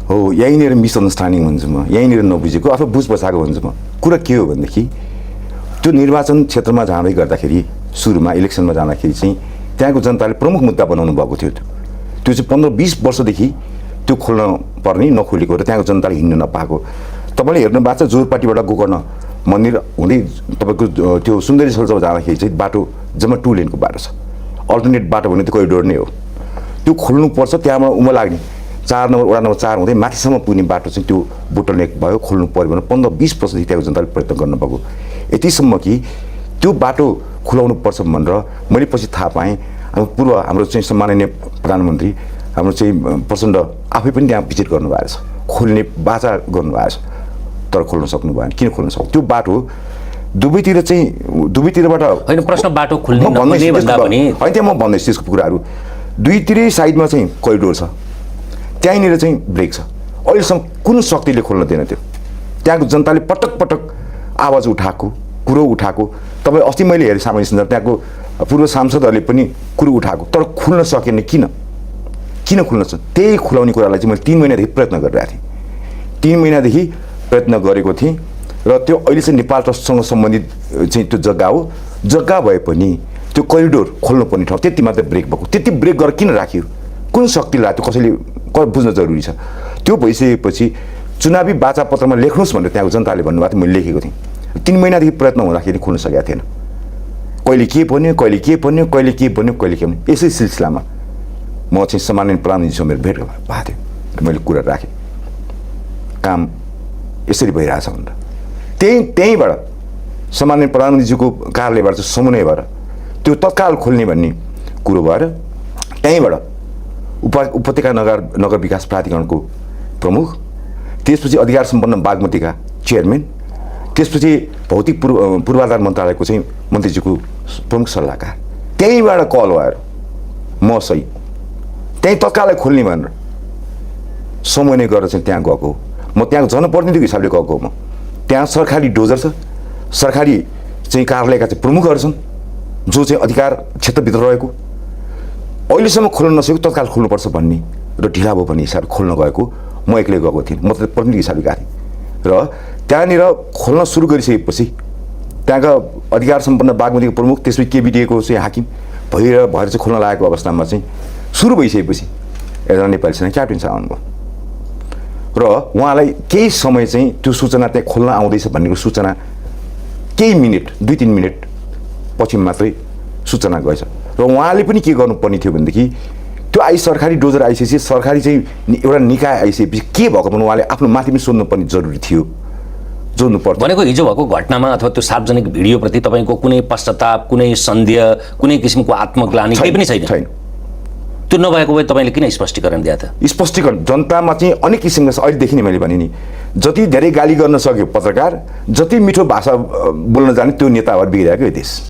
हो यहीँनिर मिसअन्डरस्ट्यान्डिङ भन्छु म यहीँनिर नबुझेको अथवा बुझ बसाएको भन्छु म कुरा के हो भनेदेखि त्यो निर्वाचन क्षेत्रमा जाँदै गर्दाखेरि सुरुमा इलेक्सनमा जाँदाखेरि चाहिँ त्यहाँको जनताले प्रमुख मुद्दा बनाउनु भएको थियो त्यो चाहिँ 15-20 वर्षदेखि त्यो खोल्न पर्ने नखोलेको र त्यहाँको जनताले हिँड्न नपाएको तपाईँले हेर्नु भएको छ जोरपाटीबाट गोकर्ण मन्दिर हुँदै तपाईँको त्यो सुन्दरी सल्चमा जाँदाखेरि चाहिँ बाटो जम्मा 2 लेनको बाटो छ अल्टरनेट बाटो भने त्यो कोरिडोर नै हो त्यो खोल्नुपर्छ त्यहाँबाट उमा लाग्ने 4 नम्बर वडा नम्बर 4 हुँदै माथिसम्म पुग्ने बाटो चाहिँ त्यो बोटलनेक भयो खोल्नु पर्यो भने 15-20 वर्षदेखि त्यहाँको जनताले प्रयत्न गर्नुभएको यतिसम्म कि त्यो बाटो खुलाउनु पर्छ भनेर मैले पछि थाहा पाएँ हाम्रो चाहिँ सम्माननीय प्रधानमन्त्री हाम्रो चाहिँ प्रचण्ड आफै पनि त्यहाँ भिजिट गर्नुभएको छ खोल्ने बाचा गर्नुभएको छ तर खोल्न सक्नु भएन किन खोल्न सक्नु त्यो बाटो दुवैतिरबाट होइन प्रश्न बाटो खोल्ने नखोल्ने भन्दा पनि होइन त्यहाँ म भन्दैछु त्यसको कुराहरू दुईतिरै साइडमा चाहिँ कोरिडोर छ त्यहीँनिर चाहिँ ब्रेक छ अहिलेसम्म कुन शक्तिले खोल्न दिएन त्यो त्यहाँको जनताले पटक पटक आवाज उठाएको कुरो उठाएको तपाईँ अस्ति मैले हेरेँ सामाजिक सञ्जाल त्यहाँको पूर्व सांसदहरूले पनि कुरो उठाएको तर खुल्न सकेन किन खुल्न सक्छ त्यही खुलाउने कुरालाई चाहिँ मैले 3 महिनादेखि प्रयत्न गरिरहेको थिएँ 3 महिनादेखि प्रयत्न गरेको थिएँ र त्यो अहिले चाहिँ नेपाल ट्रस्टसँग सम्बन्धित चाहिँ त्यो जग्गा हो जग्गा भए पनि त्यो कोरिडोर खोल्नुपर्ने ठाउँ त्यति मात्रै ब्रेक भएको त्यति ब्रेक गरेर किन राख्यो कुन शक्तिले राख्यो कसैले बुझ्न जरुरी छ त्यो भइसकेपछि चुनावी बाचापत्रमा लेख्नुहोस् भनेर त्यहाँको जनताले भन्नुभएको थियो मैले लेखेको थिएँ 3 महिनादेखि प्रयत्न हुँदाखेरि खोल्न सकेको थिएन कहिले के भन्यो कहिले के भन्यो कहिले के भन्यो कहिले के भन्यो यसै सिलसिलामा म चाहिँ सामान्य प्रधानमन्त्रीसँग मेरो भेट भएको थियो र मैले कुरा राखेँ काम यसरी भइरहेछ भनेर त्यहीँबाट सामान्य प्रधानमन्त्रीजीको कार्यालयबाट चाहिँ समन्वय भएर त्यो तत्काल खोल्ने भन्ने कुरो भएर त्यहीँबाट उपत्यका नगर विकास प्राधिकरणको प्रमुख त्यसपछि अधिकार सम्पन्न बागमतीका चेयरम्यान त्यसपछि भौतिक पूर्वाधार मन्त्रालयको चाहिँ मन्त्रीजीको प्रमुख सल्लाहकार त्यहीँबाट कल भएर म सही त्यहीँ तत्कालै खोल्ने भनेर समन्वय गरेर चाहिँ त्यहाँ गएको म त्यहाँको जनप्रतिनिधिको हिसाबले गएको म त्यहाँ सरकारी डोजर छ सरकारी चाहिँ कार्यालयका चाहिँ प्रमुखहरू छन् जो चाहिँ अधिकार क्षेत्रभित्र रहेको अहिलेसम्म खोल्न नसकेको तत्काल खोल्नुपर्छ भन्ने र ढिला भयो भन्ने हिसाबले खोल्न गएको म एक्लै गएको थिएँ म त प्रतिनिधि हिसाबले गएको थिएँ र त्यहाँनिर खोल्न सुरु गरिसकेपछि त्यहाँका अधिकार सम्पन्न बागमतीको प्रमुख त्यसपछि केबिडिएको चाहिँ हाकिम भएर चाहिँ खोल्न लागेको अवस्थामा चाहिँ सुरु भइसकेपछि एकजना नेपाली सेना क्याप्टेन साहब आउनुभयो र उहाँलाई केही समय चाहिँ त्यो सूचना त्यहाँ खोल्न आउँदैछ भन्नेको सूचना केही मिनट 2-3 मिनट पछि मात्रै सूचना गएछ र उहाँले पनि के गर्नुपर्ने थियो भनेदेखि त्यो सरकारी डोजर आइसकेपछि सरकारी चाहिँ एउटा निकाय आइसकेपछि के भएको पनि उहाँले आफ्नो माथि पनि सोध्नुपर्ने जरुरी थियो जोड्नु पर्छ भनेको हिजो भएको घटनामा अथवा त्यो सार्वजनिक भिडियोप्रति तपाईँको कुनै पश्चाताप कुनै सन्देह कुनै किसिमको आत्मग्लानि केही पनि छैन त्यो नभएको भए तपाईँले किन स्पष्टीकरण दिए त स्पष्टीकरण जनतामा चाहिँ अनेक किसिमका अहिलेदेखि नै मैले भने नि जति धेरै गाली गर्न सक्यो पत्रकार जति मिठो भाषा बोल्न जाने त्यो नेताहरू बिग्रिरहेको यो देश